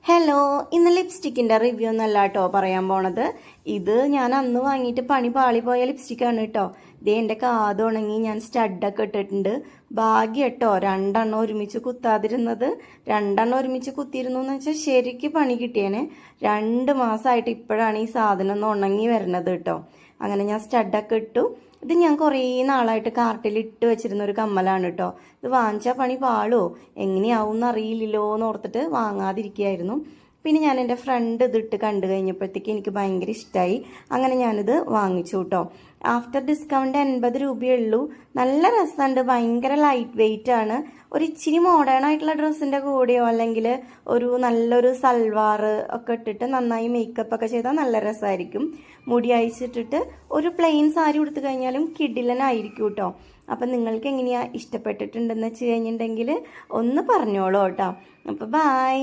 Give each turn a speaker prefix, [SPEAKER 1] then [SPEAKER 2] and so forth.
[SPEAKER 1] Hello, ഇന്ന് ലിപ്സ്റ്റിക്കിൻ്റെ review ഒന്നല്ല കേട്ടോ പറയാൻ പോണത്. ഇത് ഞാൻ അന്ന് വാങ്ങിയിട്ട് പണി പാളിപ്പോയ ലിപ്സ്റ്റിക്കാണ് കേട്ടോ. ഇതേ എൻ്റെ കാത് ഉണങ്ങി ഞാൻ സ്റ്റഡൊക്കെ ഇട്ടിട്ടുണ്ട്. ഭാഗ്യം കേട്ടോ, രണ്ടെണ്ണം ഒരുമിച്ച് കുത്താതിരുന്നത്. രണ്ടെണ്ണം ഒരുമിച്ച് കുത്തിയിരുന്നു എന്ന് വെച്ചാൽ ശരിക്ക് പണി കിട്ടിയേനെ. 2 മാസമായിട്ട് ഇപ്പോഴാണ് ഈ സാധനം ഒന്ന് ഉണങ്ങി വരുന്നത് കേട്ടോ. അങ്ങനെ ഞാൻ സ്റ്റഡൊക്കെ ഇട്ടു. ഇത് ഞാൻ കുറേ നാളായിട്ട് കാർട്ടിൽ ഇട്ട് വെച്ചിരുന്ന ഒരു കമ്മലാണ് കേട്ടോ. ഇത് വാങ്ങിച്ചാൽ പണി പാളോ എങ്ങനെയാവും എന്നറിയില്ലല്ലോ എന്ന് ഓർത്തിട്ട് വാങ്ങാതിരിക്കുകയായിരുന്നു. പിന്നെ ഞാൻ എൻ്റെ ഫ്രണ്ട് ഇതിട്ട് കണ്ടു കഴിഞ്ഞപ്പോഴത്തേക്ക് എനിക്ക് ഭയങ്കര ഇഷ്ടമായി. അങ്ങനെ ഞാനിത് വാങ്ങിച്ചു കേട്ടോ. ആഫ്റ്റർ ഡിസ്കൗണ്ട് 80 രൂപയേ ഉള്ളൂ. നല്ല രസമുണ്ട്, ഭയങ്കര ലൈറ്റ് വെയിറ്റ് ആണ്. ഒരു ഇച്ചിരി മോഡേൺ ആയിട്ടുള്ള ഡ്രസ്സിൻ്റെ കൂടെയോ അല്ലെങ്കിൽ ഒരു നല്ലൊരു സൽവാർ ഒക്കെ ഇട്ടിട്ട് നന്നായി മേക്കപ്പ് ഒക്കെ ചെയ്താൽ നല്ല രസമായിരിക്കും. മുടി അയച്ചിട്ടിട്ട് ഒരു പ്ലെയിൻ സാരി ഉടുത്തു കഴിഞ്ഞാലും കിടിലനായിരിക്കും കേട്ടോ. അപ്പം നിങ്ങൾക്ക് എങ്ങനെയാണ് ഇഷ്ടപ്പെട്ടിട്ടുണ്ടെന്ന് വെച്ച് കഴിഞ്ഞിട്ടുണ്ടെങ്കിൽ ഒന്ന് പറഞ്ഞോളൂ കേട്ടോ. അപ്പോൾ ബൈ.